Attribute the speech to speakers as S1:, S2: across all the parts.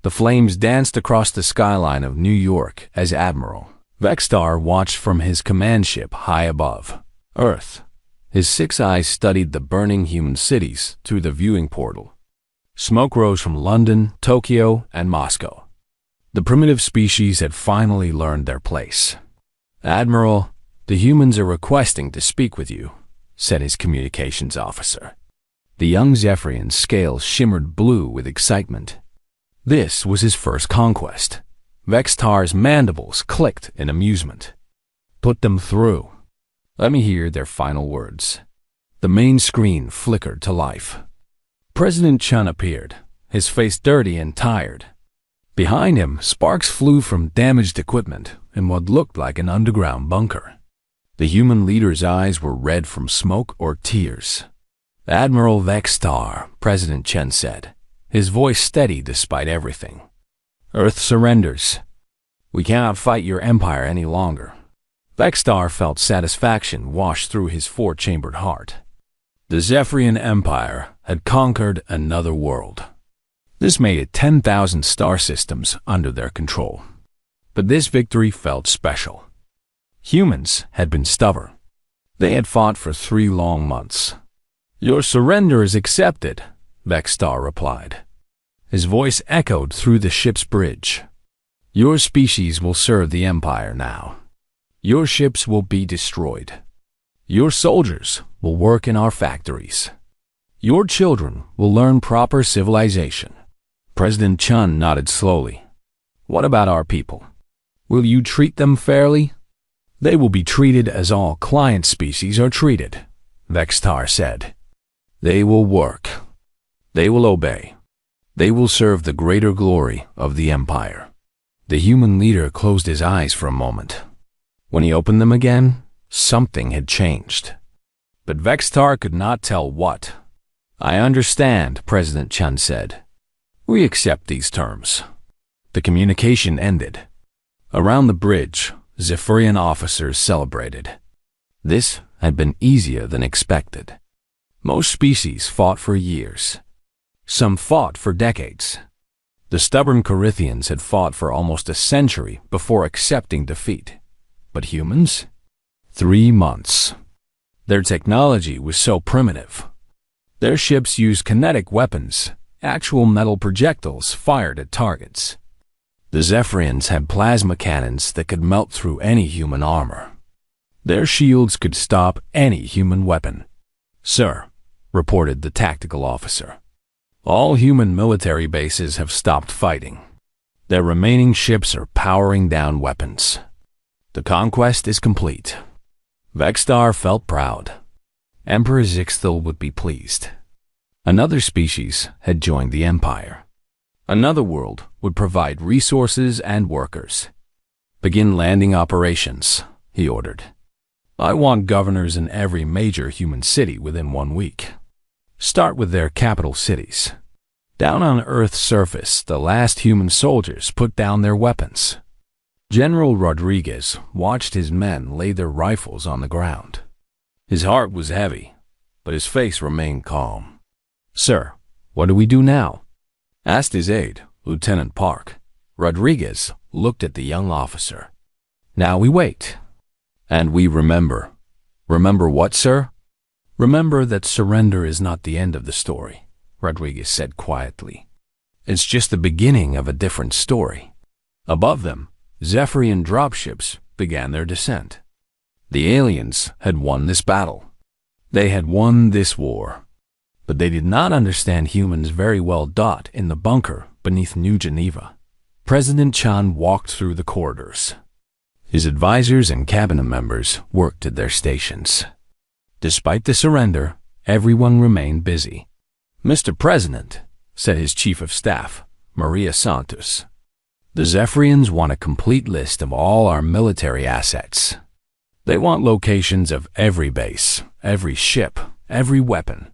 S1: The flames danced across the skyline of New York as Admiral Vextar watched from his command ship high above Earth. His 6 eyes studied the burning human cities through the viewing portal. Smoke rose from London, Tokyo, and Moscow. The primitive species had finally learned their place. "Admiral, the humans are requesting to speak with you," said his communications officer. The young Zephyrian's scales shimmered blue with excitement. This was his first conquest. Vextar's mandibles clicked in amusement. "Put them through. Let me hear their final words." The main screen flickered to life. President Chun appeared, his face dirty and tired. Behind him, sparks flew from damaged equipment in what looked like an underground bunker. The human leader's eyes were red from smoke or tears. "Admiral Vextar," President Chen said, his voice steady despite everything. "Earth surrenders. We cannot fight your empire any longer." Vextar felt satisfaction wash through his 4-chambered heart. The Zephyrian Empire had conquered another world. This made it 10,000 star systems under their control. But this victory felt special. Humans had been stubborn. They had fought for 3 long months. "Your surrender is accepted," Vextar replied. His voice echoed through the ship's bridge. "Your species will serve the Empire now. Your ships will be destroyed. Your soldiers will work in our factories. Your children will learn proper civilization." President Chun nodded slowly. "What about our people? Will you treat them fairly?" "They will be treated as all client species are treated," Vextar said. "They will work. They will obey. They will serve the greater glory of the Empire." The human leader closed his eyes for a moment. When he opened them again, something had changed. But Vextar could not tell what. "I understand," President Chun said. "We accept these terms." The communication ended. Around the bridge, Zephyrian officers celebrated. This had been easier than expected. Most species fought for years. Some fought for decades. The stubborn Corithians had fought for almost a century before accepting defeat. But humans? 3 months. Their technology was so primitive. Their ships used kinetic weapons, actual metal projectiles fired at targets. The Zephyrians had plasma cannons that could melt through any human armor. Their shields could stop any human weapon. "Sir," reported the tactical officer, "all human military bases have stopped fighting. Their remaining ships are powering down weapons. The conquest is complete." Vextar felt proud. Emperor Zixthel would be pleased. Another species had joined the Empire. Another world would provide resources and workers. "Begin landing operations," he ordered. "I want governors in every major human city within 1 week. Start with their capital cities. Down on Earth's surface, the last human soldiers put down their weapons." General Rodriguez watched his men lay their rifles on the ground. His heart was heavy, but his face remained calm. "Sir, what do we do now?" asked his aide, Lieutenant Park. Rodriguez looked at the young officer. "Now we wait. And we remember." "Remember what, sir?" "Remember that surrender is not the end of the story," Rodriguez said quietly. "It's just the beginning of a different story." Above them, Zephyrian dropships began their descent. The aliens had won this battle. They had won this war. But they did not understand humans very well. In the bunker beneath New Geneva, President Chun walked through the corridors. His advisors and cabinet members worked at their stations. Despite the surrender, everyone remained busy. "Mr. President," said his chief of staff, Maria Santos, "the Zephyrians want a complete list of all our military assets. They want locations of every base, every ship, every weapon."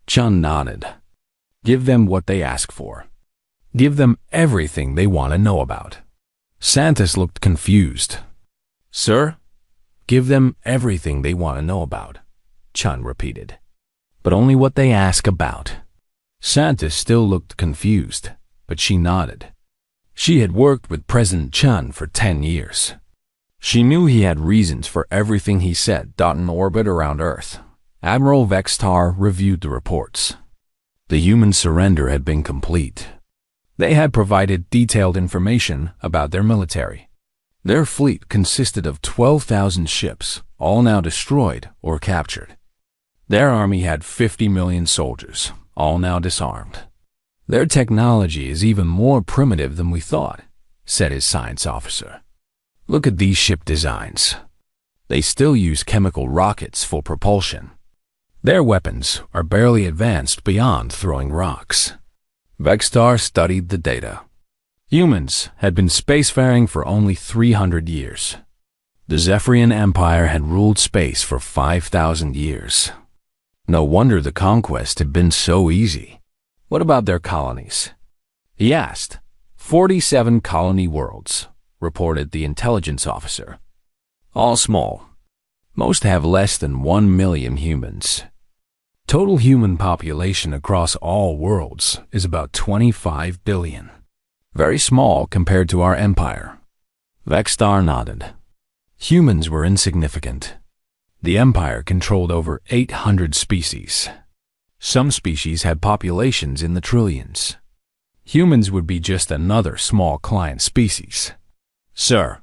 S1: Chun nodded. "Give them what they ask for. Give them everything they want to know about." Santos looked confused. "Sir, give them everything they want to know about," Chun repeated. "But only what they ask about." Santos still looked confused, but she nodded. She had worked with President Chun for 10 years. She knew he had reasons for everything he said. In orbit around Earth, Admiral Vextar reviewed the reports. The human surrender had been complete. They had provided detailed information about their military. Their fleet consisted of 12,000 ships, all now destroyed or captured. Their army had 50 million soldiers, all now disarmed. Their technology is even more primitive than we thought, said his science officer. Look at these ship designs. They still use chemical rockets for propulsion. Their weapons are barely advanced beyond throwing rocks. Vextar studied the data. Humans had been spacefaring for only 300 years. The Zephyrian Empire had ruled space for 5,000 years. No wonder the conquest had been so easy. What about their colonies? He asked. 47 colony worlds, reported the intelligence officer. All small. Most have less than 1 million humans. Total human population across all worlds is about 25 billion. Very small compared to our empire. Vextar nodded. Humans were insignificant. The empire controlled over 800 species. Some species had populations in the trillions. Humans would be just another small client species. Sir,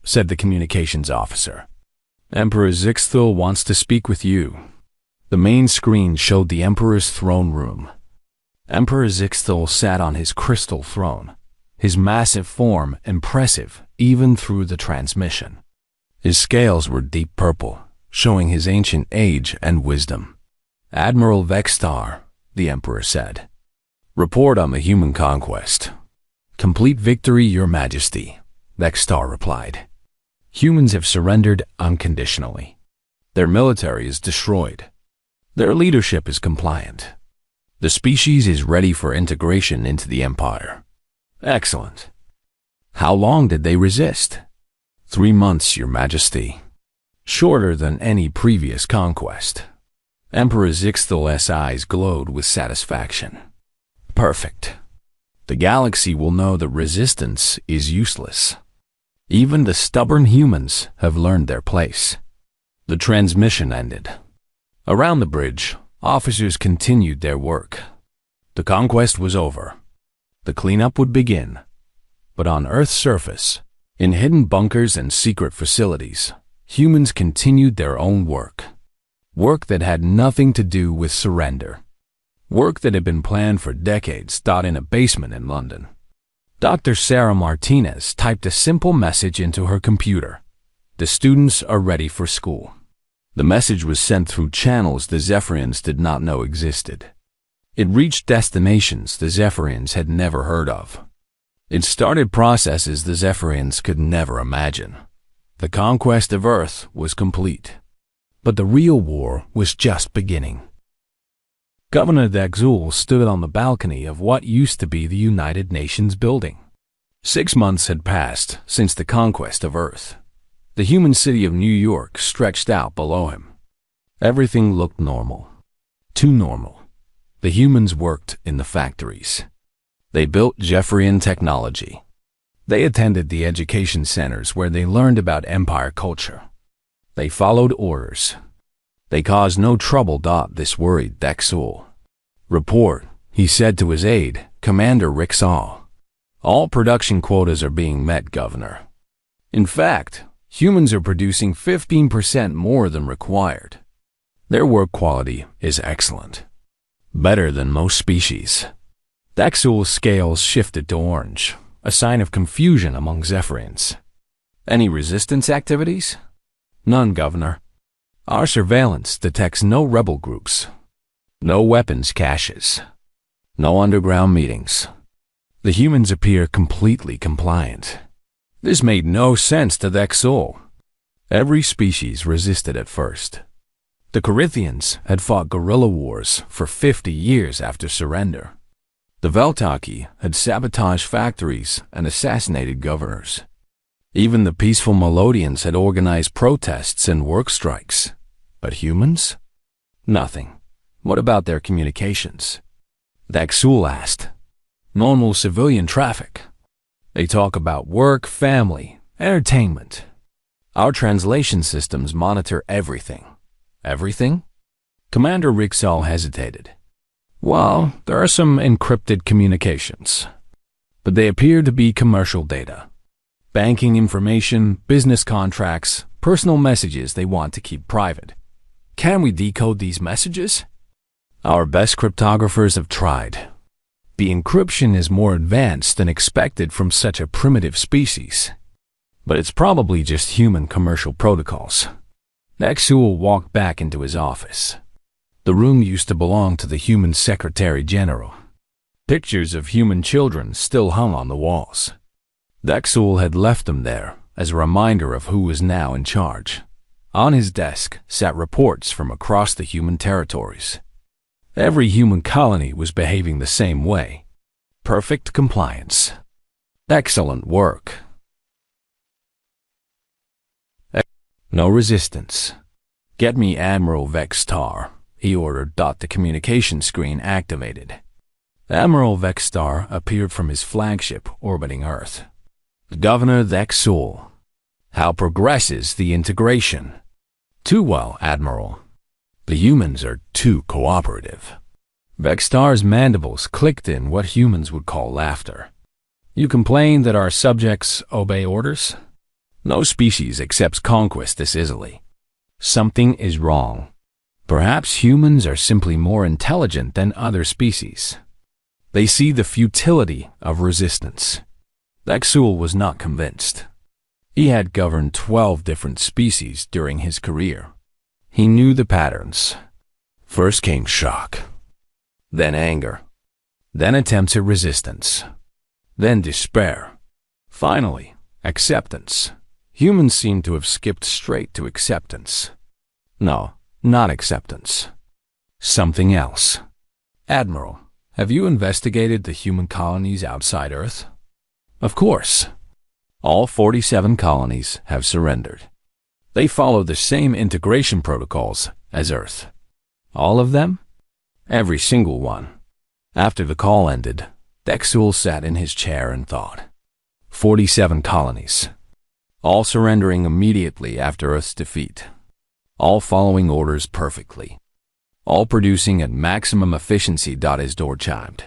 S1: said the communications officer, Emperor Zixthil wants to speak with you. The main screen showed the Emperor's throne room. Emperor Zixthil sat on his crystal throne, his massive form impressive even through the transmission. His scales were deep purple, showing his ancient age and wisdom. Admiral Vextar, the Emperor said. Report on the human conquest. Complete victory, Your Majesty, Vextar replied. Humans have surrendered unconditionally. Their military is destroyed. Their leadership is compliant. The species is ready for integration into the empire. Excellent. How long did they resist? 3 months, Your Majesty. Shorter than any previous conquest. Emperor Zixthil's eyes glowed with satisfaction. Perfect. The galaxy will know that resistance is useless. Even the stubborn humans have learned their place. The transmission ended. Around the bridge, officers continued their work. The conquest was over. The cleanup would begin. But on Earth's surface, in hidden bunkers and secret facilities, humans continued their own work. Work that had nothing to do with surrender. Work that had been planned for decades, in a basement in London. Dr. Sarah Martinez typed a simple message into her computer. The students are ready for school. The message was sent through channels the Zephyrians did not know existed. It reached destinations the Zephyrians had never heard of. It started processes the Zephyrians could never imagine. The conquest of Earth was complete. But the real war was just beginning. Governor Daxul stood on the balcony of what used to be the United Nations building. 6 months had passed since the conquest of Earth. The human city of New York stretched out below him. Everything looked normal. Too normal. The humans worked in the factories. They built Zephyrian technology. They attended the education centers where they learned about empire culture. They followed orders. They caused no trouble. This worried Daxul. Report, he said to his aide, Commander Rixall. All production quotas are being met, Governor. In fact, humans are producing 15% more than required. Their work quality is excellent. Better than most species. Daxul's scales shifted to orange, a sign of confusion among Zephyrians. Any resistance activities? None, Governor. Our surveillance detects no rebel groups, no weapons caches, no underground meetings. The humans appear completely compliant. This made no sense to Daxul. Every species resisted at first. The Corinthians had fought guerrilla wars for 50 years after surrender. The Veltaki had sabotaged factories and assassinated governors. Even the peaceful Melodians had organized protests and work strikes. But humans? Nothing. What about their communications? Daxul asked. Normal civilian traffic. They talk about work, family, entertainment. Our translation systems monitor everything. Everything? Commander Rixall hesitated. Well, there are some encrypted communications, but they appear to be commercial data. Banking information, business contracts, personal messages they want to keep private. Can we decode these messages? Our best cryptographers have tried. The encryption is more advanced than expected from such a primitive species. But it's probably just human commercial protocols. Nexul walked back into his office. The room used to belong to the human Secretary General. Pictures of human children still hung on the walls. Nexul had left them there as a reminder of who was now in charge. On his desk sat reports from across the human territories. Every human colony was behaving the same way. Perfect compliance. Excellent work. No resistance. Get me Admiral Vextar, he ordered. The communication screen activated. Admiral Vextar appeared from his flagship orbiting Earth. Governor Vexul. How progresses the integration? Too well, Admiral. The humans are too cooperative. Vextar's mandibles clicked in what humans would call laughter. You complain that our subjects obey orders? No species accepts conquest this easily. Something is wrong. Perhaps humans are simply more intelligent than other species. They see the futility of resistance. Vexul was not convinced. He had governed 12 different species during his career. He knew the patterns. First came shock, then anger, then attempts at resistance, then despair, finally acceptance. Humans seem to have skipped straight to acceptance. No, not acceptance. Something else. Admiral, have you investigated the human colonies outside Earth? Of course. All 47 colonies have surrendered. They follow the same integration protocols as Earth. All of them? Every single one. After the call ended, Vexul sat in his chair and thought. 47 colonies. All surrendering immediately after Earth's defeat. All following orders perfectly. All producing at maximum efficiency. His door chimed.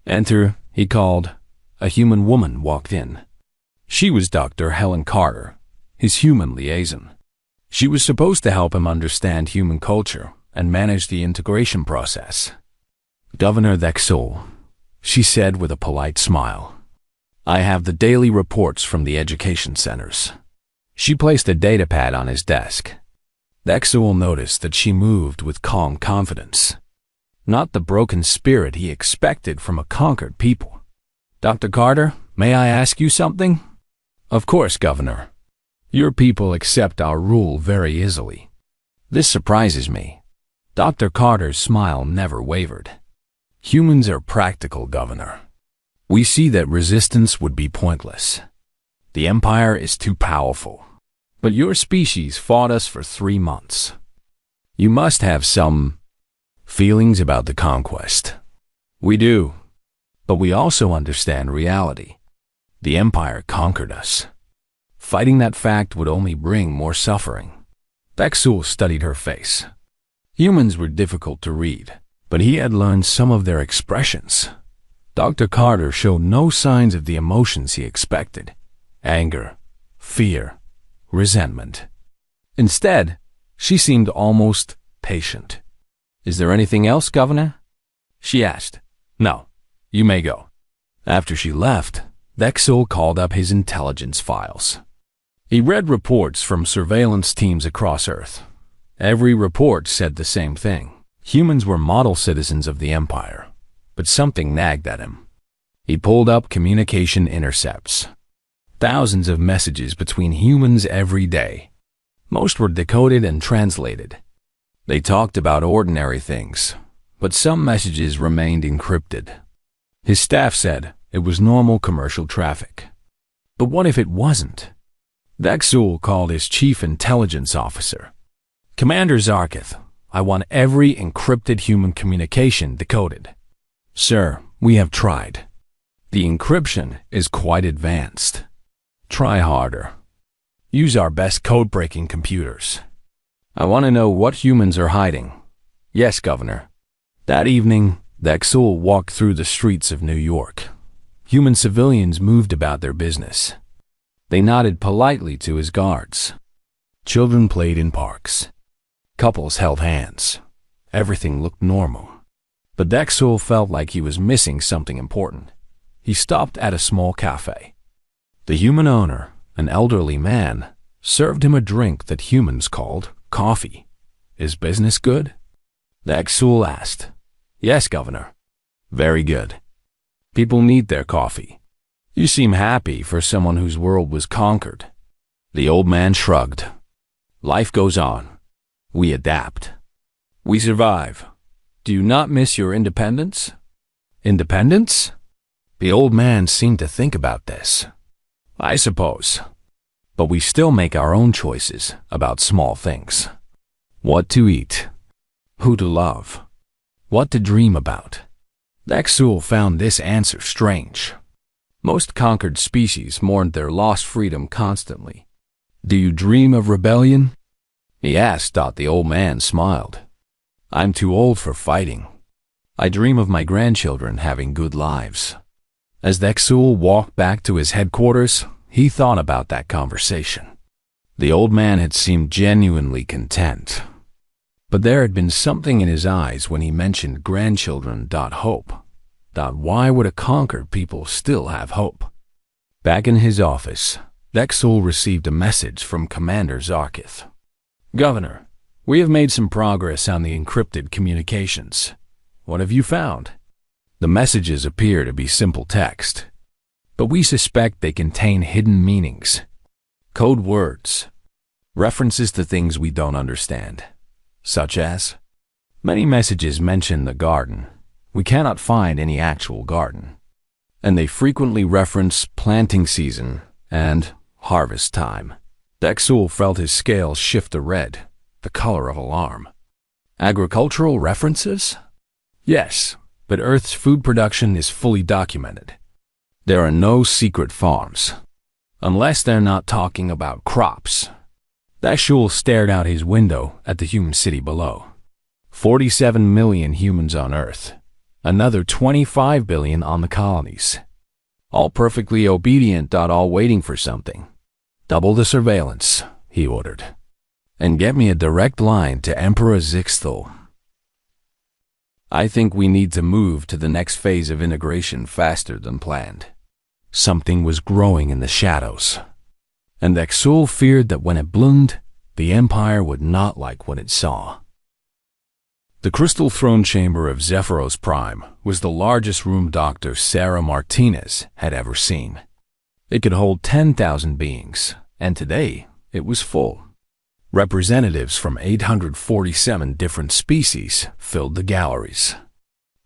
S1: Enter, he called. A human woman walked in. She was Dr. Helen Carter, his human liaison. She was supposed to help him understand human culture and manage the integration process. Governor Vexul, she said with a polite smile. I have the daily reports from the education centers. She placed a datapad on his desk. Vexul noticed that she moved with calm confidence. Not the broken spirit he expected from a conquered people. Dr. Carter, may I ask you something? Of course, Governor. Your people accept our rule very easily. This surprises me. Dr. Carter's smile never wavered. Humans are practical, Governor. We see that resistance would be pointless. The Empire is too powerful. But your species fought us for 3 months. You must have some feelings about the conquest. We do. But we also understand reality. The Empire conquered us. Fighting that fact would only bring more suffering. Vexul studied her face. Humans were difficult to read, but he had learned some of their expressions. Dr. Carter showed no signs of the emotions he expected. Anger, fear, resentment. Instead, she seemed almost patient. Is there anything else, Governor? She asked. No, you may go. After she left, Vexul called up his intelligence files. He read reports from surveillance teams across Earth. Every report said the same thing. Humans were model citizens of the Empire, but something nagged at him. He pulled up communication intercepts. Thousands of messages between humans every day. Most were decoded and translated. They talked about ordinary things, but some messages remained encrypted. His staff said it was normal commercial traffic. But what if it wasn't? Vexul called his chief intelligence officer. Commander Zarkith, I want every encrypted human communication decoded. Sir, we have tried. The encryption is quite advanced. Try harder. Use our best code-breaking computers. I want to know what humans are hiding. Yes, Governor. That evening, Dexul walked through the streets of New York. Human civilians moved about their business. They nodded politely to his guards. Children played in parks. Couples held hands. Everything looked normal. But Dexul felt like he was missing something important. He stopped at a small cafe. The human owner, an elderly man, served him a drink that humans called coffee. Is business good? Dexul asked. Yes, Governor. Very good. People need their coffee. You seem happy for someone whose world was conquered. The old man shrugged. Life goes on. We adapt. We survive. Do you not miss your independence? Independence? The old man seemed to think about this. I suppose. But we still make our own choices about small things. What to eat. Who to love. What to dream about. Dexul found this answer strange. Most conquered species mourned their lost freedom constantly. Do you dream of rebellion? He asked. The old man smiled. I'm too old for fighting. I dream of my grandchildren having good lives. As Dexul walked back to his headquarters, he thought about that conversation. The old man had seemed genuinely content. But there had been something in his eyes when he mentioned grandchildren. Hope. Why would a conquered people still have hope? Back in his office, Dexul received a message from Commander Zarkith. Governor, we have made some progress on the encrypted communications. What have you found? The messages appear to be simple text, but we suspect they contain hidden meanings. Code words. References to things we don't understand. Such as, many messages mention the garden. We cannot find any actual garden. And they frequently reference planting season and harvest time. Dexul felt his scales shift to red, the color of alarm. Agricultural references? Yes, but Earth's food production is fully documented. There are no secret farms. Unless they're not talking about crops. Dexul stared out his window at the human city below. 47 million humans on Earth. Another 25 billion on the colonies. All perfectly obedient. All waiting for something. Double the surveillance, he ordered. And get me a direct line to Emperor Zixthul. I think we need to move to the next phase of integration faster than planned. Something was growing in the shadows. And Dexul feared that when it bloomed, the Empire would not like what it saw. The crystal throne chamber of Zephyros Prime was the largest room Dr. Sarah Martinez had ever seen. It could hold 10,000 beings, and today it was full. Representatives from 847 different species filled the galleries.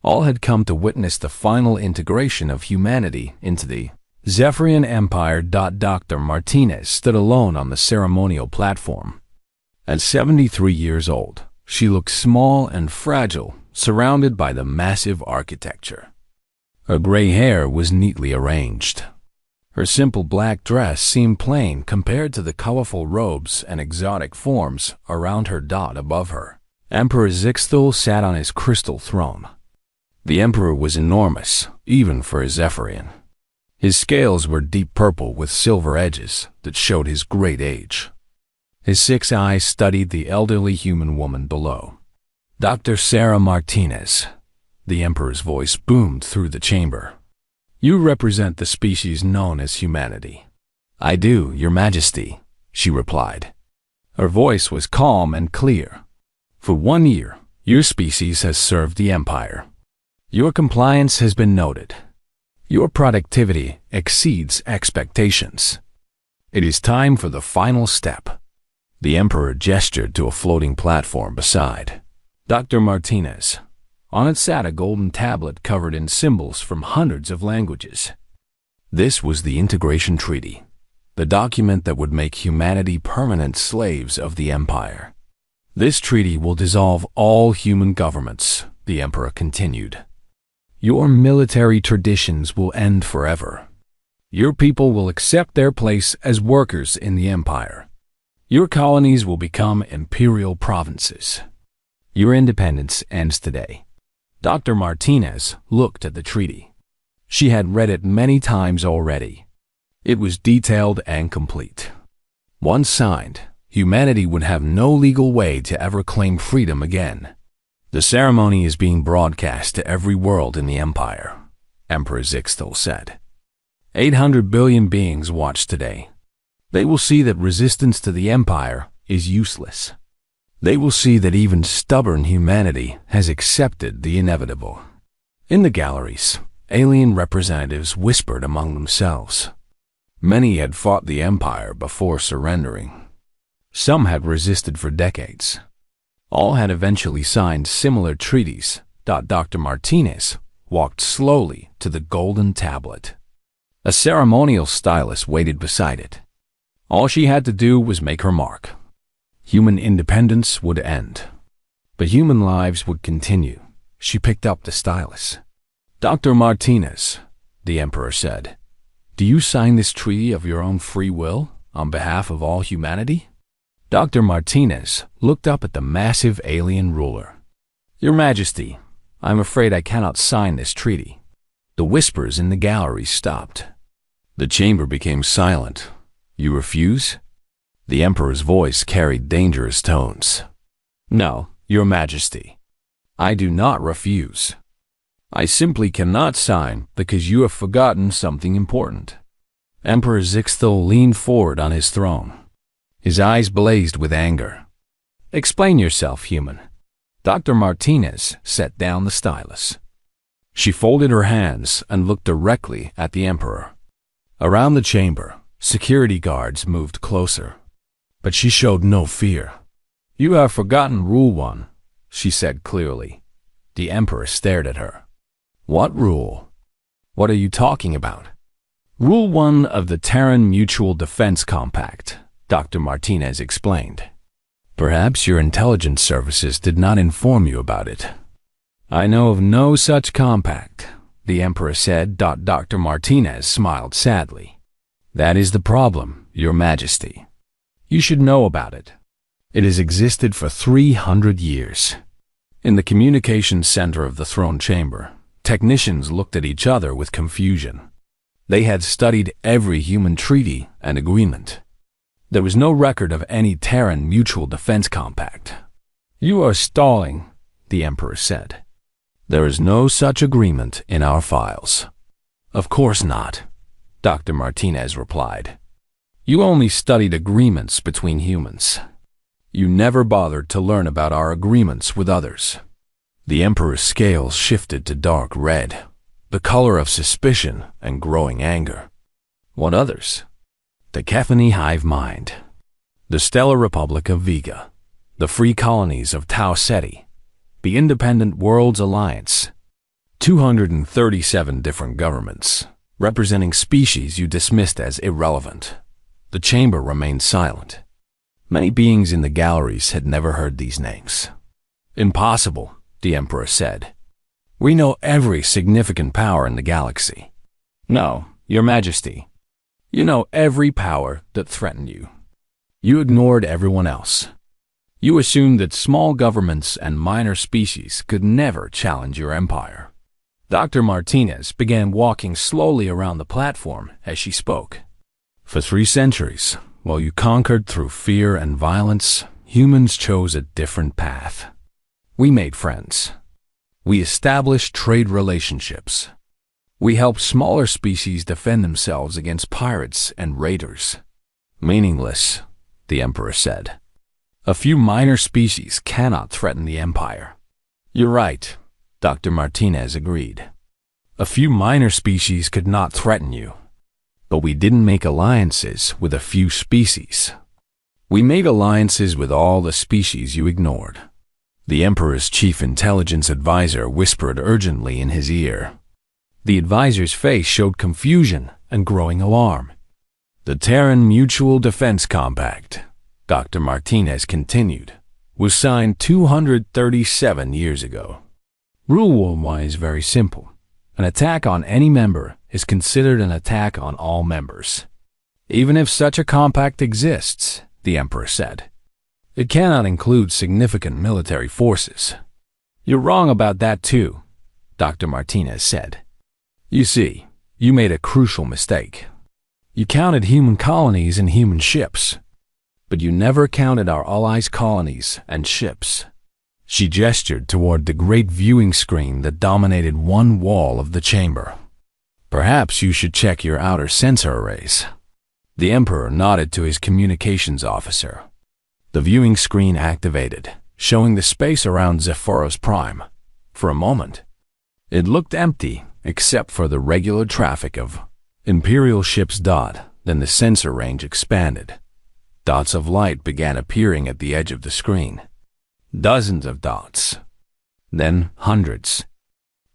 S1: All had come to witness the final integration of humanity into the Zephyrian Empire. Dr. Martinez stood alone on the ceremonial platform. At 73 years old, she looked small and fragile, surrounded by the massive architecture. Her gray hair was neatly arranged. Her simple black dress seemed plain compared to the colorful robes and exotic forms around her. Above her, Emperor Zixthul sat on his crystal throne. The emperor was enormous, even for a Zephyrian. His scales were deep purple with silver edges that showed his great age. His 6 eyes studied the elderly human woman below. Dr. Sarah Martinez. The emperor's voice boomed through the chamber. You represent the species known as humanity. I do, Your Majesty, she replied. Her voice was calm and clear. For 1 year, your species has served the Empire. Your compliance has been noted. Your productivity exceeds expectations. It is time for the final step. The Emperor gestured to a floating platform beside Dr. Martinez. On it sat a golden tablet covered in symbols from hundreds of languages. This was the Integration Treaty, the document that would make humanity permanent slaves of the Empire. This treaty will dissolve all human governments, the Emperor continued. Your military traditions will end forever. Your people will accept their place as workers in the empire. Your colonies will become imperial provinces. Your independence ends today. Dr. Martinez looked at the treaty. She had read it many times already. It was detailed and complete. Once signed, humanity would have no legal way to ever claim freedom again. The ceremony is being broadcast to every world in the empire, Emperor Zixtel said. 800 billion beings watch today. They will see that resistance to the empire is useless. They will see that even stubborn humanity has accepted the inevitable. In the galleries, alien representatives whispered among themselves. Many had fought the empire before surrendering. Some had resisted for decades. All had eventually signed similar treaties. Dr. Martinez walked slowly to the golden tablet. A ceremonial stylus waited beside it. All she had to do was make her mark. Human independence would end, but human lives would continue. She picked up the stylus. Dr. Martinez, the emperor said, do you sign this treaty of your own free will on behalf of all humanity? Dr. Martinez looked up at the massive alien ruler. Your Majesty, I'm afraid I cannot sign this treaty. The whispers in the gallery stopped. The chamber became silent. You refuse? The emperor's voice carried dangerous tones. No, Your Majesty. I do not refuse. I simply cannot sign because you have forgotten something important. Emperor Zixtel leaned forward on his throne. His eyes blazed with anger. Explain yourself, human. Dr. Martinez set down the stylus. She folded her hands and looked directly at the emperor. Around the chamber, security guards moved closer. But she showed no fear. You have forgotten Rule 1, she said clearly. The emperor stared at her. What rule? What are you talking about? Rule 1 of the Terran Mutual Defense Compact, Dr. Martinez explained. Perhaps your intelligence services did not inform you about it. I know of no such compact, the emperor said. Dr. Martinez smiled sadly. That is the problem, Your Majesty. You should know about it. It has existed for 300 years. In the communications center of the throne chamber, technicians looked at each other with confusion. They had studied every human treaty and agreement. There was no record of any Terran Mutual Defense Compact. You are stalling, the emperor said. There is no such agreement in our files. Of course not, Dr. Martinez replied. You only studied agreements between humans. You never bothered to learn about our agreements with others. The emperor's scales shifted to dark red, the color of suspicion and growing anger. What others? The Kephani hive mind, the Stellar Republic of Vega, the free colonies of Tau Ceti, the Independent Worlds Alliance, 237 different governments, representing species you dismissed as irrelevant. The chamber remained silent. Many beings in the galleries had never heard these names. Impossible, the emperor said. We know every significant power in the galaxy. No, Your Majesty. You know every power that threatened you. You ignored everyone else. You assumed that small governments and minor species could never challenge your empire. Dr. Martinez began walking slowly around the platform as she spoke. For 3 centuries, while you conquered through fear and violence, humans chose a different path. We made friends. We established trade relationships. We helped smaller species defend themselves against pirates and raiders. Meaningless, the emperor said. A few minor species cannot threaten the empire. You're right, Dr. Martinez agreed. A few minor species could not threaten you. But we didn't make alliances with a few species. We made alliances with all the species you ignored. The emperor's chief intelligence advisor whispered urgently in his ear. The advisor's face showed confusion and growing alarm. The Terran Mutual Defense Compact, Dr. Martinez continued, was signed 237 years ago. Rule 1 is very simple. An attack on any member is considered an attack on all members. Even if such a compact exists, the Emperor said, it cannot include significant military forces. You're wrong about that too, Dr. Martinez said. You see, you made a crucial mistake. You counted human colonies and human ships, but you never counted our allies' colonies and ships. She gestured toward the great viewing screen that dominated one wall of the chamber. Perhaps you should check your outer sensor arrays. The Emperor nodded to his communications officer. The viewing screen activated, showing the space around Zephyros Prime. For a moment, it looked empty except for the regular traffic of Imperial ships. Then the sensor range expanded. Dots of light began appearing at the edge of the screen. Dozens of dots. Then hundreds.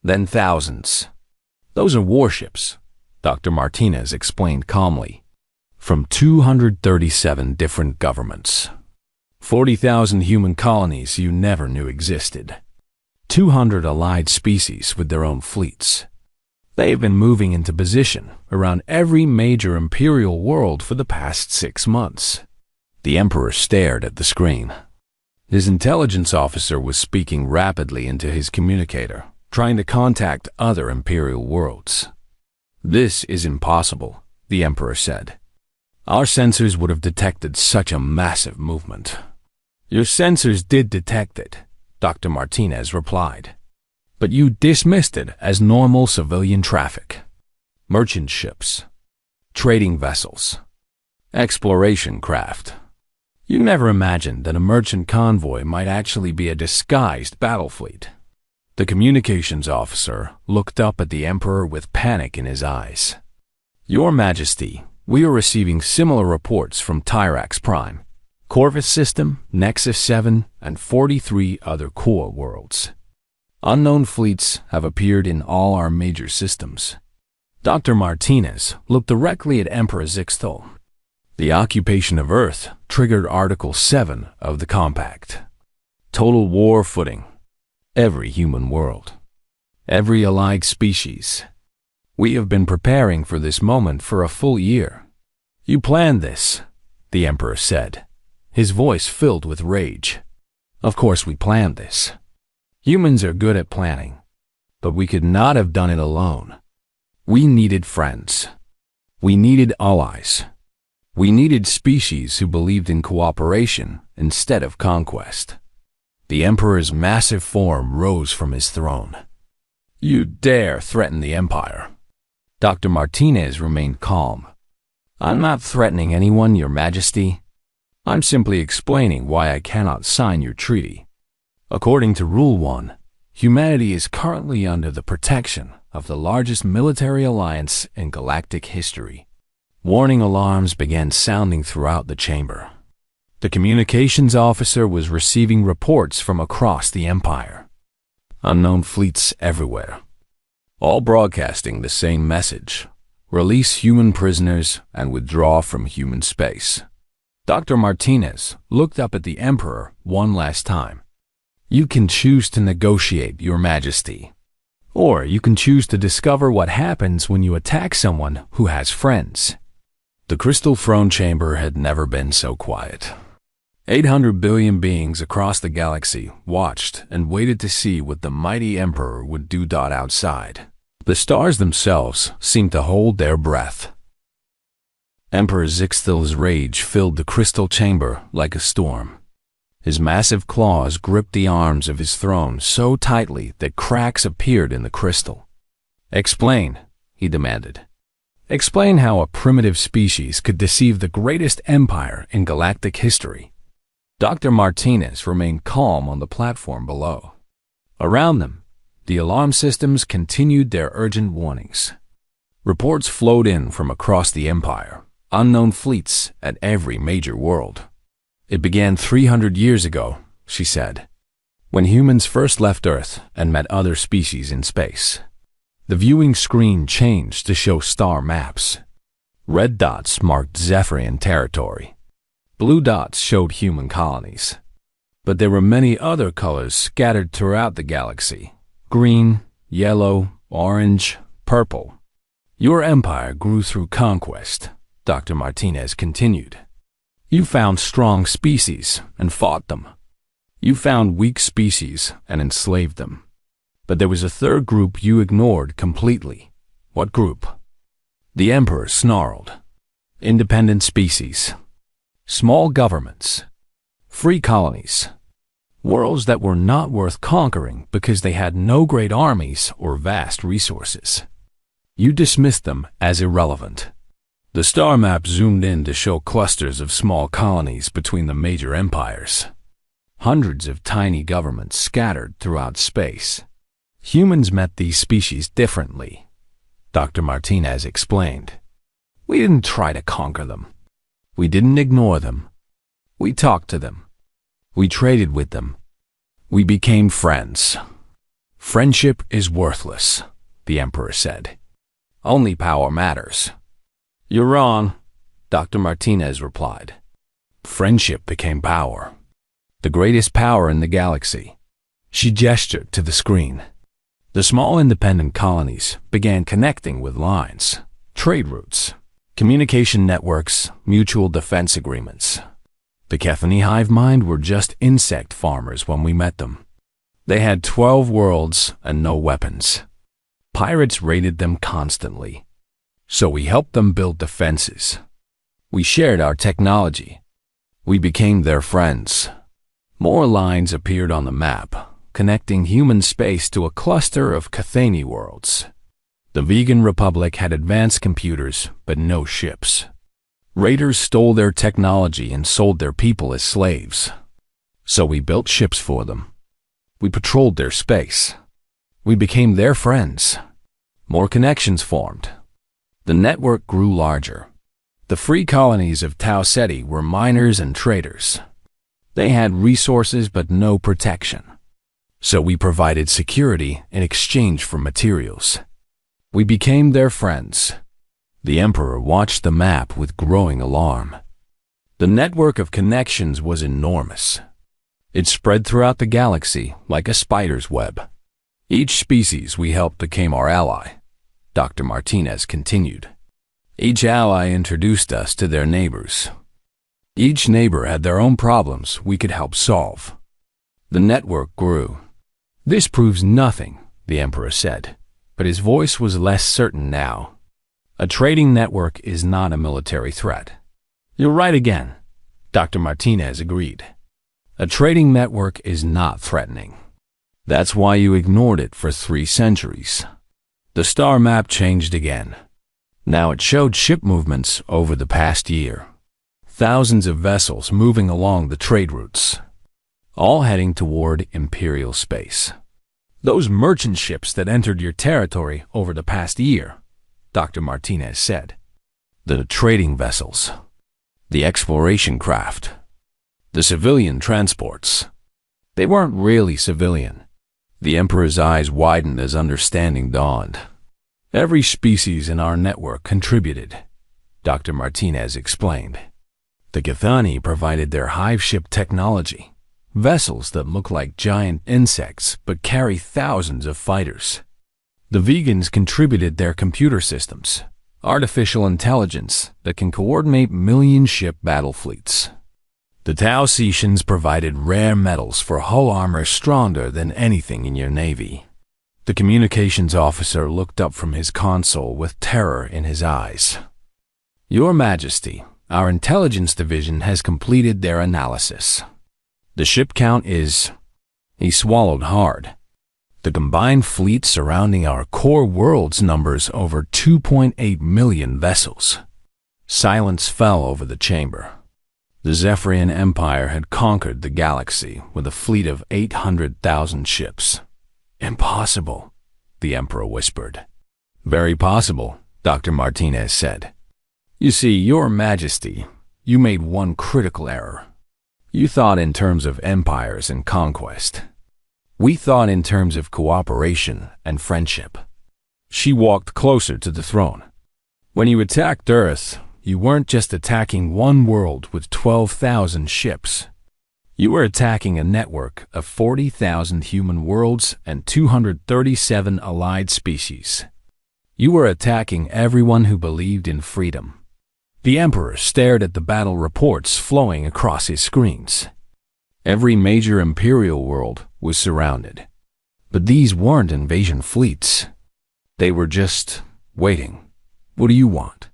S1: Then thousands. Those are warships, Dr. Martinez explained calmly. From 237 different governments. 40,000 human colonies you never knew existed. 200 allied species with their own fleets. They've been moving into position around every major imperial world for the past 6 months. The Emperor stared at the screen. His intelligence officer was speaking rapidly into his communicator, trying to contact other imperial worlds. This is impossible, the Emperor said. Our sensors would have detected such a massive movement. Your sensors did detect it, Dr. Martinez replied. But you dismissed it as normal civilian traffic. Merchant ships, trading vessels, exploration craft. You never imagined that a merchant convoy might actually be a disguised battle fleet. The communications officer looked up at the Emperor with panic in his eyes. Your Majesty, we are receiving similar reports from Tyrax Prime, Corvus System, Nexus 7, and 43 other core worlds. Unknown fleets have appeared in all our major systems. Dr. Martinez looked directly at Emperor Zixthal. The occupation of Earth triggered Article 7 of the Compact. Total war footing. Every human world. Every allied species. We have been preparing for this moment for a full year. You planned this, the Emperor said, his voice filled with rage. Of course we planned this. Humans are good at planning, but we could not have done it alone. We needed friends. We needed allies. We needed species who believed in cooperation instead of conquest. The Emperor's massive form rose from his throne. You dare threaten the Empire. Dr. Martinez remained calm. I'm not threatening anyone, Your Majesty. I'm simply explaining why I cannot sign your treaty. According to Rule 1, humanity is currently under the protection of the largest military alliance in galactic history. Warning alarms began sounding throughout the chamber. The communications officer was receiving reports from across the Empire. Unknown fleets everywhere. All broadcasting the same message. Release human prisoners and withdraw from human space. Dr. Martinez looked up at the Emperor one last time. You can choose to negotiate, Your Majesty. Or you can choose to discover what happens when you attack someone who has friends. The Crystal Throne Chamber had never been so quiet. 800 billion beings across the galaxy watched and waited to see what the mighty Emperor would do. Outside, the stars themselves seemed to hold their breath. Emperor Zixthal's rage filled the crystal chamber like a storm. His massive claws gripped the arms of his throne so tightly that cracks appeared in the crystal. Explain, he demanded. Explain how a primitive species could deceive the greatest empire in galactic history. Dr. Martinez remained calm on the platform below. Around them, the alarm systems continued their urgent warnings. Reports flowed in from across the Empire. Unknown fleets at every major world. It began 300 years ago, she said, when humans first left Earth and met other species in space. The viewing screen changed to show star maps. Red dots marked Zephyrian territory. Blue dots showed human colonies. But there were many other colors scattered throughout the galaxy. Green, yellow, orange, purple. Your empire grew through conquest, Dr. Martinez continued. You found strong species and fought them. You found weak species and enslaved them. But there was a third group you ignored completely. What group? The Emperor snarled. Independent species. Small governments. Free colonies. Worlds that were not worth conquering because they had no great armies or vast resources. You dismissed them as irrelevant. The star map zoomed in to show clusters of small colonies between the major empires. Hundreds of tiny governments scattered throughout space. Humans met these species differently, Dr. Martinez explained. We didn't try to conquer them. We didn't ignore them. We talked to them. We traded with them. We became friends. Friendship is worthless, the Emperor said. Only power matters. You're wrong, Dr. Martinez replied. Friendship became power. The greatest power in the galaxy. She gestured to the screen. The small independent colonies began connecting with lines, trade routes, communication networks, mutual defense agreements. The Kethany hive mind were just insect farmers when we met them. They had 12 worlds and no weapons. Pirates raided them constantly. So we helped them build defenses. We shared our technology. We became their friends. More lines appeared on the map, connecting human space to a cluster of Kethany worlds. The Vegan Republic had advanced computers, but no ships. Raiders stole their technology and sold their people as slaves. So we built ships for them. We patrolled their space. We became their friends. More connections formed. The network grew larger. The free colonies of Tau Ceti were miners and traders. They had resources but no protection. So we provided security in exchange for materials. We became their friends. The Emperor watched the map with growing alarm. The network of connections was enormous. It spread throughout the galaxy like a spider's web. Each species we helped became our ally, Dr. Martinez continued. Each ally introduced us to their neighbors. Each neighbor had their own problems we could help solve. The network grew. This proves nothing, the Emperor said, but his voice was less certain now. A trading network is not a military threat. You're right again, Dr. Martinez agreed. A trading network is not threatening. That's why you ignored it for 3 centuries. The star map changed again. Now it showed ship movements over the past year. Thousands of vessels moving along the trade routes, all heading toward imperial space. Those merchant ships that entered your territory over the past year, Dr. Martinez said. The trading vessels, the exploration craft, the civilian transports. They weren't really civilian. The Emperor's eyes widened as understanding dawned. Every species in our network contributed, Dr. Martinez explained. The Kethany provided their hive ship technology, vessels that look like giant insects but carry thousands of fighters. The vegans contributed their computer systems, artificial intelligence that can coordinate million-ship battle fleets. The Tau Cetians provided rare metals for hull armor stronger than anything in your navy. The communications officer looked up from his console with terror in his eyes. Your Majesty, our intelligence division has completed their analysis. The ship count is... He swallowed hard. The combined fleet surrounding our core worlds numbers over 2.8 million vessels. Silence fell over the chamber. The Zephyrian Empire had conquered the galaxy with a fleet of 800,000 ships. Impossible, the Emperor whispered. Very possible, Dr. Martinez said. You see, Your Majesty, you made one critical error. You thought in terms of empires and conquest. We thought in terms of cooperation and friendship. She walked closer to the throne. When you attacked Earth, you weren't just attacking one world with 12,000 ships. You are attacking a network of 40,000 human worlds and 237 allied species. You are attacking everyone who believed in freedom. The Emperor stared at the battle reports flowing across his screens. Every major imperial world was surrounded. But these weren't invasion fleets. They were just waiting. What do you want?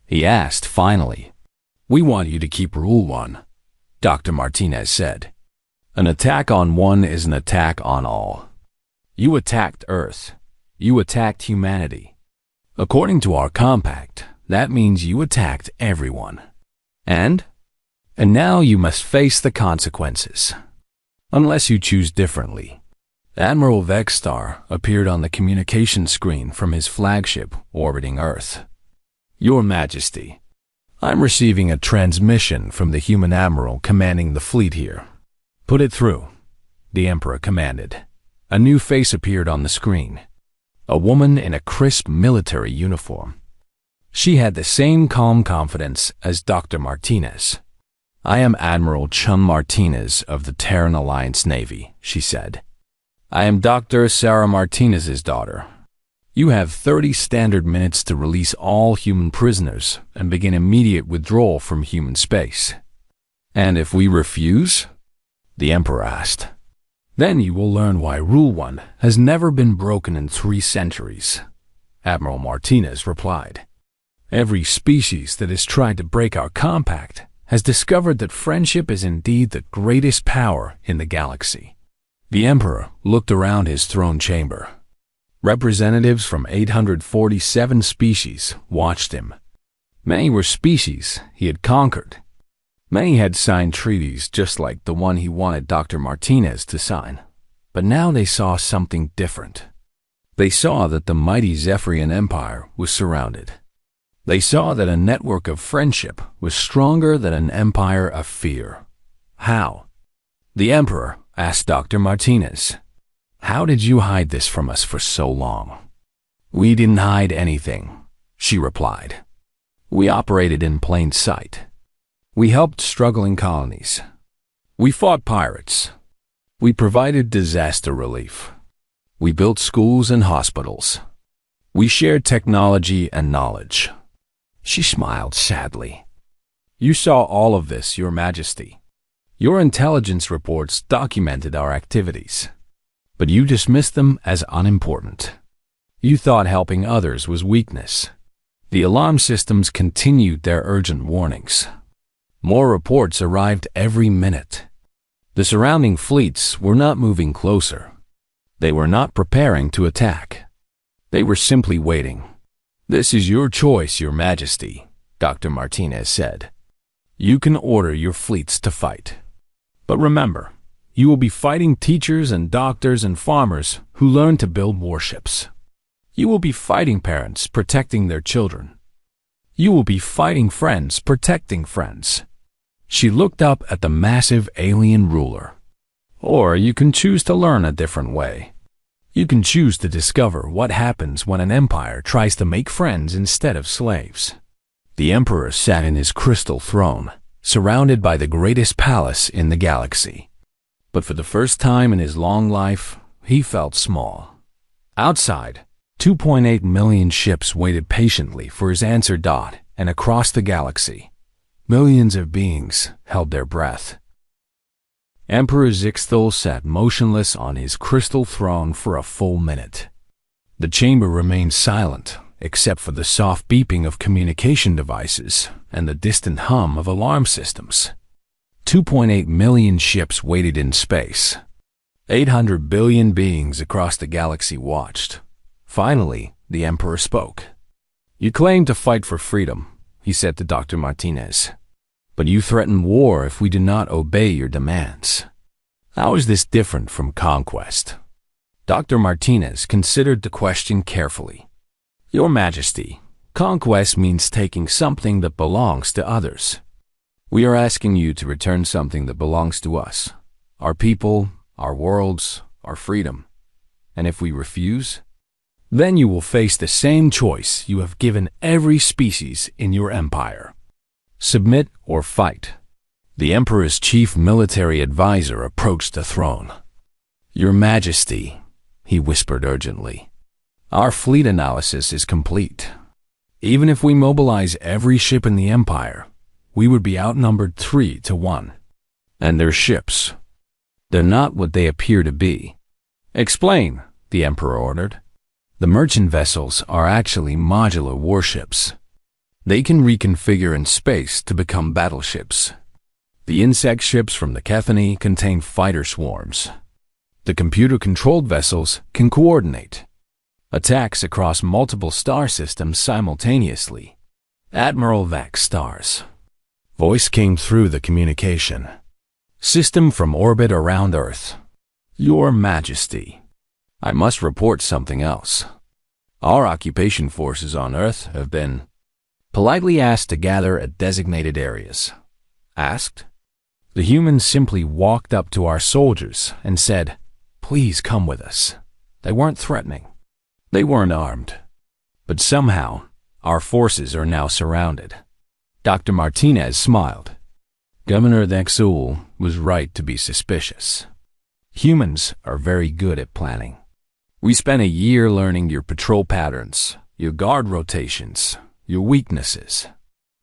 S1: He asked finally. We want you to keep Rule 1, Dr. Martinez said. An attack on one is an attack on all. You attacked Earth. You attacked humanity. According to our compact, that means you attacked everyone. And now you must face the consequences. Unless you choose differently. Admiral Vexstar appeared on the communication screen from his flagship orbiting Earth. Your Majesty, I'm receiving a transmission from the human admiral commanding the fleet here. Put it through, the Emperor commanded. A new face appeared on the screen. A woman in a crisp military uniform. She had the same calm confidence as Dr. Martinez. I am Admiral Chum Martinez of the Terran Alliance Navy, she said. I am Dr. Sarah Martinez's daughter. You have 30 standard minutes to release all human prisoners and begin immediate withdrawal from human space. And if we refuse? The Emperor asked. Then you will learn why Rule 1 has never been broken in 3 centuries. Admiral Martinez replied. Every species that has tried to break our compact has discovered that friendship is indeed the greatest power in the galaxy. The Emperor looked around his throne chamber. Representatives from 847 species watched him. Many were species he had conquered. Many had signed treaties just like the one he wanted Dr. Martinez to sign. But now they saw something different. They saw that the mighty Zephyrian Empire was surrounded. They saw that a network of friendship was stronger than an empire of fear. How? The Emperor asked Dr. Martinez. How did you hide this from us for so long? We didn't hide anything, she replied. We operated in plain sight. We helped struggling colonies. We fought pirates. We provided disaster relief. We built schools and hospitals. We shared technology and knowledge. She smiled sadly. You saw all of this, Your Majesty. Your intelligence reports documented our activities. But you dismissed them as unimportant. You thought helping others was weakness. The alarm systems continued their urgent warnings. More reports arrived every minute. The surrounding fleets were not moving closer. They were not preparing to attack. They were simply waiting. This is your choice, Your Majesty, Dr. Martinez said. You can order your fleets to fight. But remember, you will be fighting teachers and doctors and farmers who learn to build warships. You will be fighting parents protecting their children. You will be fighting friends protecting friends. She looked up at the massive alien ruler. Or you can choose to learn a different way. You can choose to discover what happens when an empire tries to make friends instead of slaves. The Emperor sat in his crystal throne, surrounded by the greatest palace in the galaxy. But for the first time in his long life, he felt small. Outside, 2.8 million ships waited patiently for his answer. And across the galaxy, millions of beings held their breath. Emperor Zixthal sat motionless on his crystal throne for a full minute. The chamber remained silent, except for the soft beeping of communication devices and the distant hum of alarm systems. 2.8 million ships waited in space. 800 billion beings across the galaxy watched. Finally, the Emperor spoke. You claim to fight for freedom, he said to Dr. Martinez. But you threaten war if we do not obey your demands. How is this different from conquest? Dr. Martinez considered the question carefully. Your Majesty, conquest means taking something that belongs to others. We are asking you to return something that belongs to us, our people, our worlds, our freedom. And if we refuse, then you will face the same choice you have given every species in your empire. Submit or fight. The Emperor's chief military advisor approached the throne. "Your Majesty," he whispered urgently, "our fleet analysis is complete. Even if we mobilize every ship in the Empire, we would be outnumbered 3-1. And their ships, they're not what they appear to be." "Explain," the Emperor ordered. "The merchant vessels are actually modular warships. They can reconfigure in space to become battleships. The insect ships from the Kethany contain fighter swarms. The computer-controlled vessels can coordinate attacks across multiple star systems simultaneously." "Admiral Vextar's voice came through the communication. "System from orbit around Earth. Your Majesty, I must report something else. Our occupation forces on Earth have been politely asked to gather at designated areas." "Asked?" "The humans simply walked up to our soldiers and said, 'Please come with us.' They weren't threatening. They weren't armed. But somehow, our forces are now surrounded." Dr. Martinez smiled. "Governor Thexul was right to be suspicious. Humans are very good at planning. We spent a year learning your patrol patterns, your guard rotations, your weaknesses."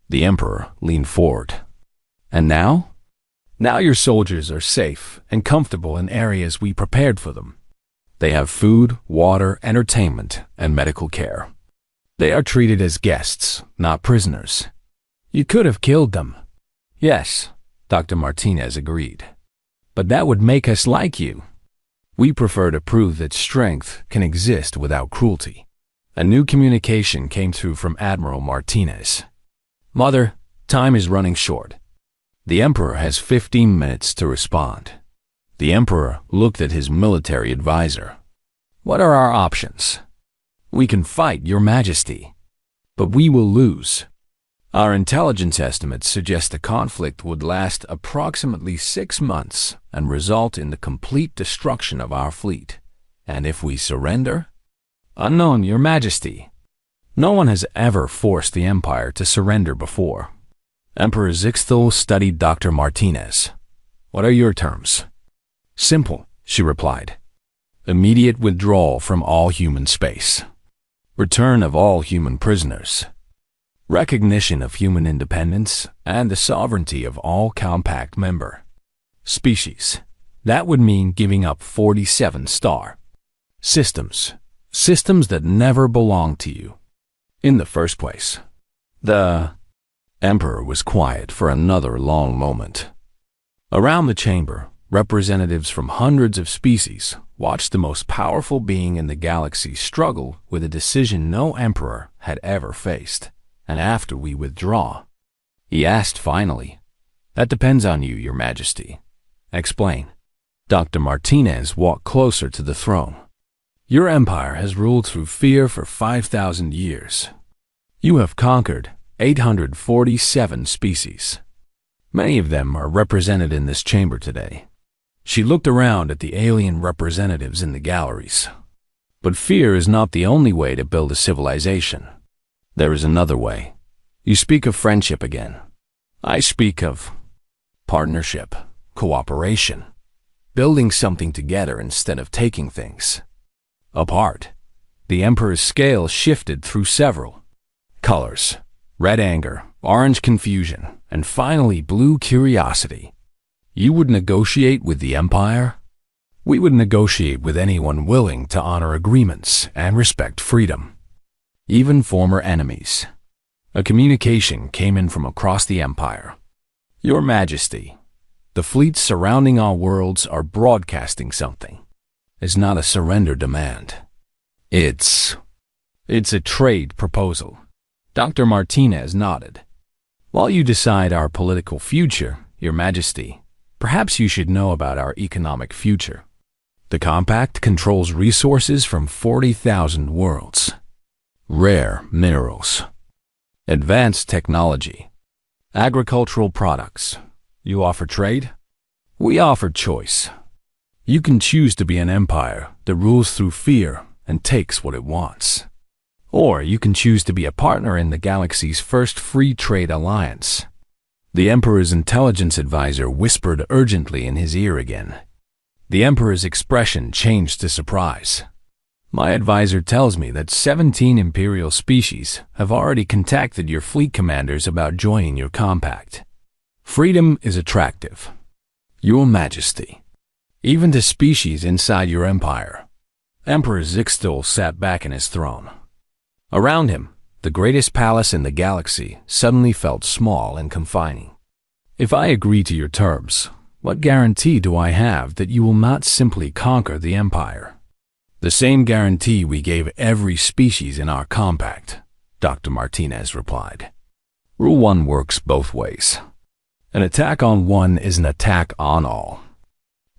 S1: The Emperor leaned forward. "And now?" "Now your soldiers are safe and comfortable in areas we prepared for them. They have food, water, entertainment, and medical care. They are treated as guests, not prisoners." "You could have killed them." "Yes," Dr. Martinez agreed. "But that would make us like you. We prefer to prove that strength can exist without cruelty." A new communication came through from Admiral Martinez. "Mother, time is running short. The Emperor has 15 minutes to respond." The Emperor looked at his military advisor. "What are our options?" "We can fight, Your Majesty, but we will lose. Our intelligence estimates suggest the conflict would last approximately 6 months and result in the complete destruction of our fleet. And if we surrender?" "Unknown, Your Majesty. No one has ever forced the Empire to surrender before." Emperor Zixthal studied Dr. Martinez. "What are your terms?" "Simple," she replied. "Immediate withdrawal from all human space. Return of all human prisoners. Recognition of human independence and the sovereignty of all compact member species. That would mean giving up 47 star systems. Systems that never belonged to you in the first place." The Emperor was quiet for another long moment. Around the chamber, representatives from hundreds of species watched the most powerful being in the galaxy struggle with a decision no emperor had ever faced. "And after we withdraw?" he asked finally. "That depends on you, Your Majesty." "Explain." Dr. Martinez walked closer to the throne. "Your empire has ruled through fear for 5,000 years. You have conquered 847 species. Many of them are represented in this chamber today." She looked around at the alien representatives in the galleries. "But fear is not the only way to build a civilization. There is another way. You speak of friendship again. I speak of partnership, cooperation, building something together instead of taking things apart." The Emperor's scale shifted through several colors: red anger, orange confusion, and finally blue curiosity. "You would negotiate with the Empire?" "We would negotiate with anyone willing to honor agreements and respect freedom, even former enemies." A communication came in from across the Empire. "Your Majesty, the fleets surrounding our worlds are broadcasting something. It's not a surrender demand. It's a trade proposal." Dr. Martinez nodded. "While you decide our political future, Your Majesty, perhaps you should know about our economic future. The Compact controls resources from 40,000 worlds. Rare minerals, advanced technology, agricultural products. You offer trade? We offer choice. You can choose to be an empire that rules through fear and takes what it wants. Or you can choose to be a partner in the galaxy's first free trade alliance. The Emperor's intelligence advisor whispered urgently in his ear again. The Emperor's expression changed to surprise. My advisor tells me that 17 Imperial species have already contacted your fleet commanders about joining your compact. Freedom is attractive, Your Majesty, even to species inside your empire. Emperor Zixtil sat back in his throne. Around him, the greatest palace in the galaxy suddenly felt small and confining. If I agree to your terms, what guarantee do I have that you will not simply conquer the empire? The same guarantee we gave every species in our compact, Dr. Martinez replied. Rule 1 works both ways. An attack on one is an attack on all.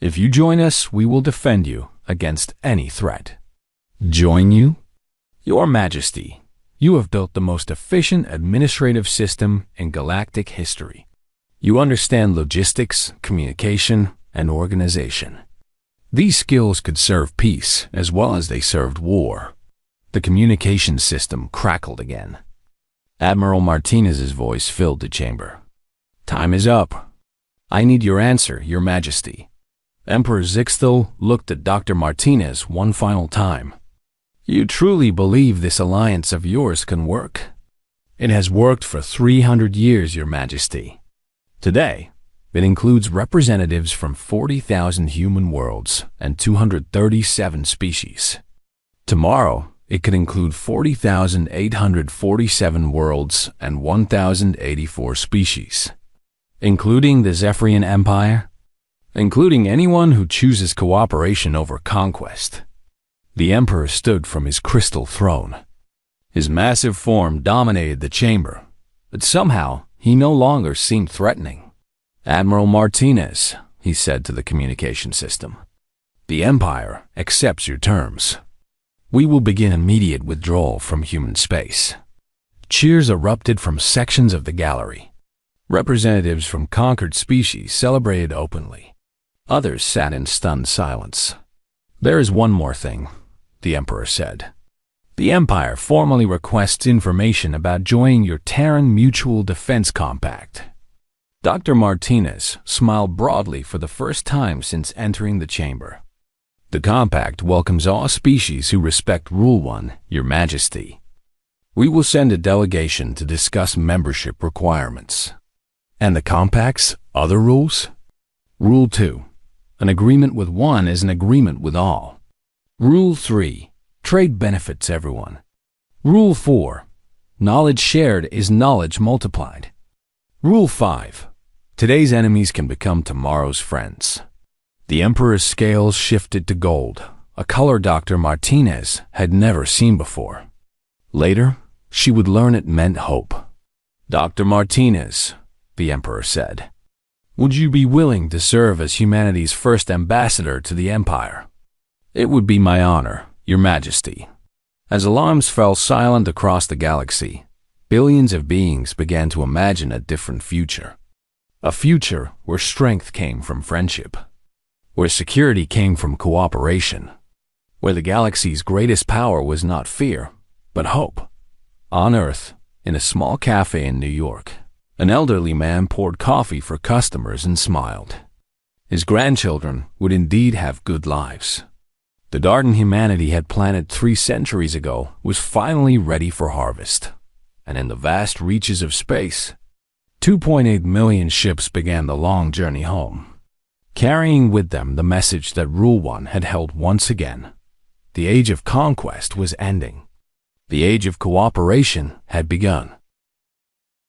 S1: If you join us, we will defend you against any threat. Join you? Your Majesty, you have built the most efficient administrative system in galactic history. You understand logistics, communication, and organization. These skills could serve peace as well as they served war. The communication system crackled again. Admiral Martinez's voice filled the chamber. Time is up. I need your answer, Your Majesty. Emperor Zixtil looked at Dr. Martinez one final time. You truly believe this alliance of yours can work? It has worked for 300 years, Your Majesty. Today, it includes representatives from 40,000 human worlds and 237 species. Tomorrow, it could include 40,847 worlds and 1,084 species, including the Zephyrian Empire, including anyone who chooses cooperation over conquest. The Emperor stood from his crystal throne. His massive form dominated the chamber, but somehow he no longer seemed threatening. Admiral Martinez, he said to the communication system, the Empire accepts your terms. We will begin immediate withdrawal from human space. Cheers erupted from sections of the gallery. Representatives from conquered species celebrated openly. Others sat in stunned silence. There is one more thing, the Emperor said. The Empire formally requests information about joining your Terran Mutual Defense Compact. Dr. Martinez smiled broadly for the first time since entering the chamber. The compact welcomes all species who respect Rule 1, Your Majesty. We will send a delegation to discuss membership requirements. And the compact's other rules? Rule 2. An agreement with one is an agreement with all. Rule 3. Trade benefits everyone. Rule 4. Knowledge shared is knowledge multiplied. Rule 5. Today's enemies can become tomorrow's friends. The Emperor's scales shifted to gold, a color Dr. Martinez had never seen before. Later, she would learn it meant hope. Dr. Martinez, the Emperor said, would you be willing to serve as humanity's first ambassador to the Empire? It would be my honor, Your Majesty. As alarms fell silent across the galaxy, billions of beings began to imagine a different future. A future where strength came from friendship, where security came from cooperation, where the galaxy's greatest power was not fear, but hope. On Earth, in a small cafe in New York, an elderly man poured coffee for customers and smiled. His grandchildren would indeed have good lives. The garden humanity had planted 3 centuries ago was finally ready for harvest. And in the vast reaches of space, 2.8 million ships began the long journey home, carrying with them the message that Rule 1 had held once again. The age of conquest was ending. The age of cooperation had begun.